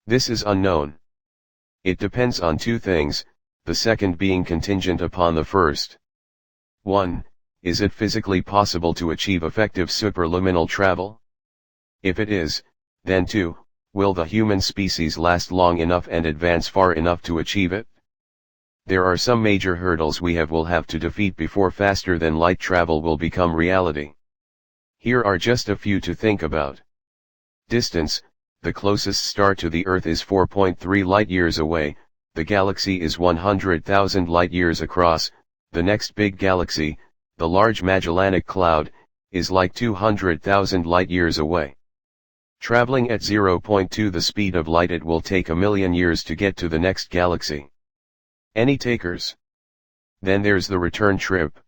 This is unknown. It depends on two things, the second being contingent upon the first. 1. Is it physically possible to achieve effective superluminal travel? If it is, then 2. Will the human species last long enough and advance far enough to achieve it? There are some major hurdles we will have to defeat before faster than light travel will become reality. Here are just a few to think about. Distance: the closest star to the Earth is 4.3 light-years away, the galaxy is 100,000 light-years across, the next big galaxy, the Large Magellanic Cloud, is like 200,000 light-years away. Traveling at 0.2 the speed of light, it will take 1,000,000 years to get to the next galaxy. Any takers? Then there's the return trip.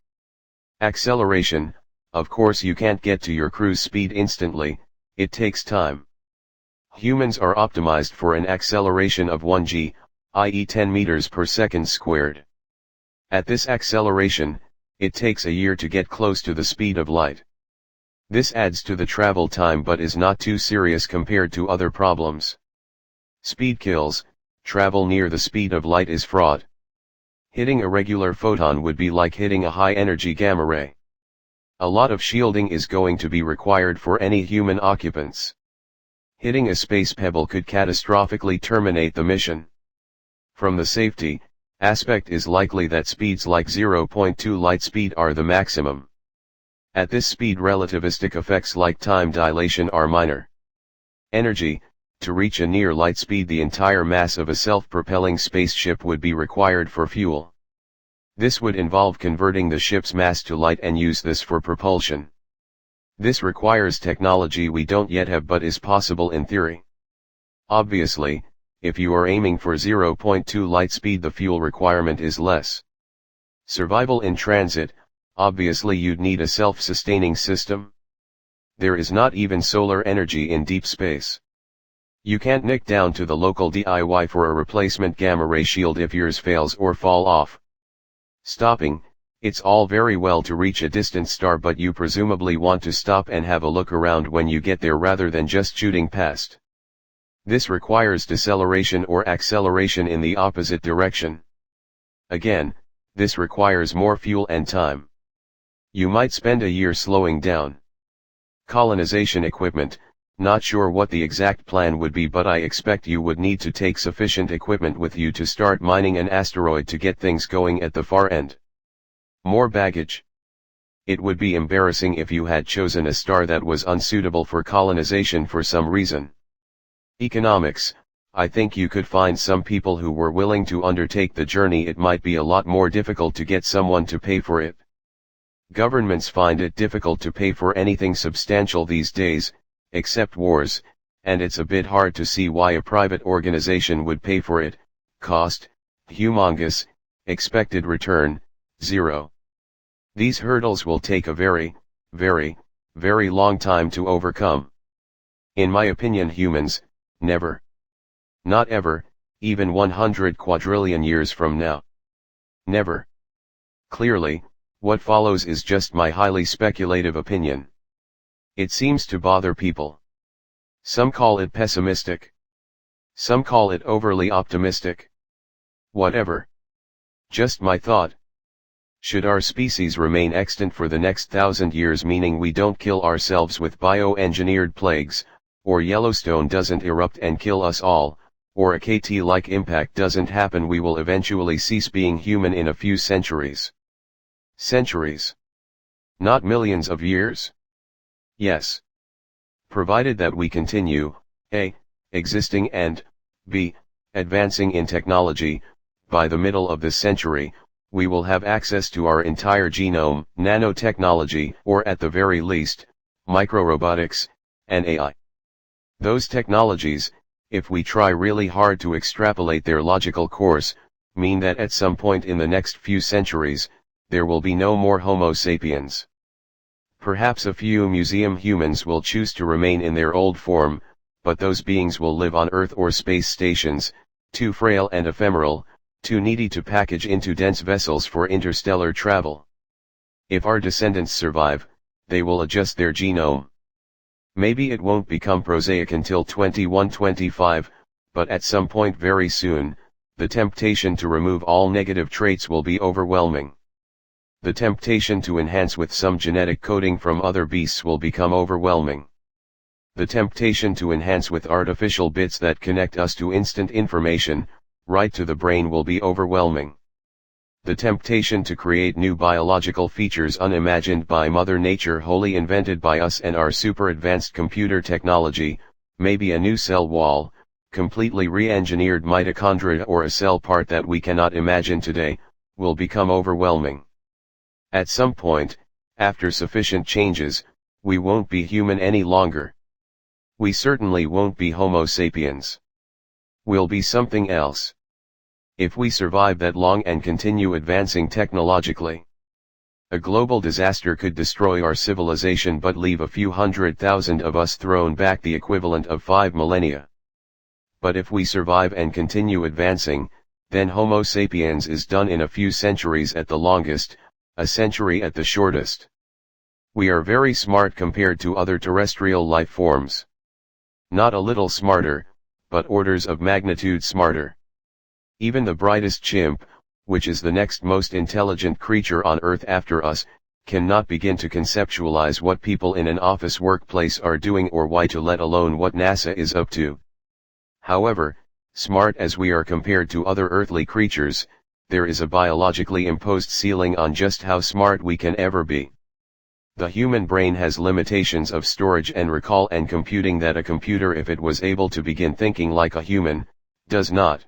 Acceleration: of course you can't get to your cruise speed instantly, it takes time. Humans are optimized for an acceleration of 1 g, i.e. 10 meters per second squared. At this acceleration, it takes a year to get close to the speed of light. This adds to the travel time but is not too serious compared to other problems. Speed kills: travel near the speed of light is fraud. Hitting a regular photon would be like hitting a high-energy gamma ray. A lot of shielding is going to be required for any human occupants. Hitting a space pebble could catastrophically terminate the mission. From the safety aspect, is likely that speeds like 0.2 light speed are the maximum. At this speed, relativistic effects like time dilation are minor. Energy: to reach a near light speed, the entire mass of a self-propelling spaceship would be required for fuel. This would involve converting the ship's mass to light and use this for propulsion. This requires technology we don't yet have but is possible in theory. Obviously, if you are aiming for 0.2 light speed, the fuel requirement is less. Survival in transit: obviously you'd need a self-sustaining system. There is not even solar energy in deep space. You can't nick down to the local DIY for a replacement gamma ray shield if yours fails or fall off. Stopping: it's all very well to reach a distant star, but you presumably want to stop and have a look around when you get there rather than just shooting past. This requires deceleration or acceleration in the opposite direction. Again, this requires more fuel and time. You might spend a year slowing down. Colonization equipment: not sure what the exact plan would be, but I expect you would need to take sufficient equipment with you to start mining an asteroid to get things going at the far end. More baggage. It would be embarrassing if you had chosen a star that was unsuitable for colonization for some reason. Economics: I think you could find some people who were willing to undertake the journey. It might be a lot more difficult to get someone to pay for it. Governments find it difficult to pay for anything substantial these days, except wars, and it's a bit hard to see why a private organization would pay for it. Cost: humongous. Expected return: zero. These hurdles will take a very, very, very long time to overcome. In my opinion, humans never, not ever, even 100 quadrillion years from now. Never. Clearly, what follows is just my highly speculative opinion. It seems to bother people. Some call it pessimistic. Some call it overly optimistic. Whatever. Just my thought. Should our species remain extant for the next 1,000 years, meaning we don't kill ourselves with bioengineered plagues, or Yellowstone doesn't erupt and kill us all, or a KT-like impact doesn't happen, we will eventually cease being human in a few centuries. Centuries. Not millions of years? Yes. Provided that we continue, A. existing and, B. advancing in technology, by the middle of this century, we will have access to our entire genome, nanotechnology, or at the very least, microrobotics, and AI. Those technologies, if we try really hard to extrapolate their logical course, mean that at some point in the next few centuries, there will be no more Homo sapiens. Perhaps a few museum humans will choose to remain in their old form, but those beings will live on Earth or space stations, too frail and ephemeral, too needy to package into dense vessels for interstellar travel. If our descendants survive, they will adjust their genome. Maybe it won't become prosaic until 2125, but at some point very soon, the temptation to remove all negative traits will be overwhelming. The temptation to enhance with some genetic coding from other beasts will become overwhelming. The temptation to enhance with artificial bits that connect us to instant information, right to the brain, will be overwhelming. The temptation to create new biological features unimagined by Mother Nature, wholly invented by us and our super advanced computer technology, maybe a new cell wall, completely re-engineered mitochondria, or a cell part that we cannot imagine today, will become overwhelming. At some point, after sufficient changes, we won't be human any longer. We certainly won't be Homo sapiens. We'll be something else. If we survive that long and continue advancing technologically. A global disaster could destroy our civilization but leave a few 100,000 of us thrown back, the equivalent of 5 millennia. But if we survive and continue advancing, then Homo sapiens is done in a few centuries at the longest, a century at the shortest. We are very smart compared to other terrestrial life forms. Not a little smarter, but orders of magnitude smarter. Even the brightest chimp, which is the next most intelligent creature on Earth after us, cannot begin to conceptualize what people in an office workplace are doing or why, to let alone what NASA is up to. However, smart as we are compared to other earthly creatures, there is a biologically imposed ceiling on just how smart we can ever be. The human brain has limitations of storage and recall and computing that a computer, if it was able to begin thinking like a human, does not.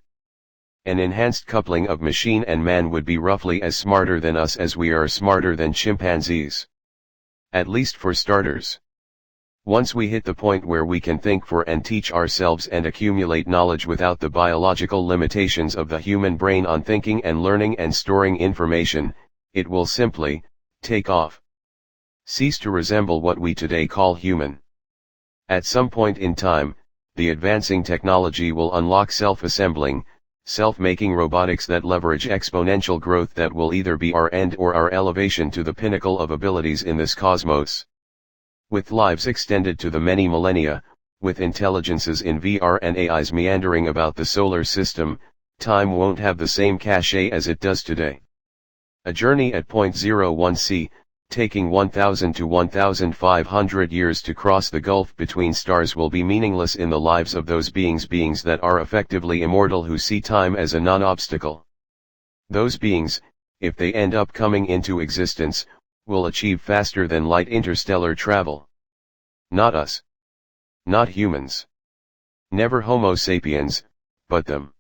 An enhanced coupling of machine and man would be roughly as smarter than us as we are smarter than chimpanzees. At least for starters. Once we hit the point where we can think for and teach ourselves and accumulate knowledge without the biological limitations of the human brain on thinking and learning and storing information, it will simply take off. Cease to resemble what we today call human. At some point in time, the advancing technology will unlock self-assembling, self-making robotics that leverage exponential growth that will either be our end or our elevation to the pinnacle of abilities in this cosmos. With lives extended to the many millennia, with intelligences in VR and AIs meandering about the solar system, time won't have the same cachet as it does today. A journey at 0.01 c, taking 1,000 to 1,500 years to cross the gulf between stars, will be meaningless in the lives of those beings that are effectively immortal, who see time as a non-obstacle. Those beings, if they end up coming into existence, will achieve faster than light interstellar travel. Not us. Not humans. Never Homo sapiens, but them.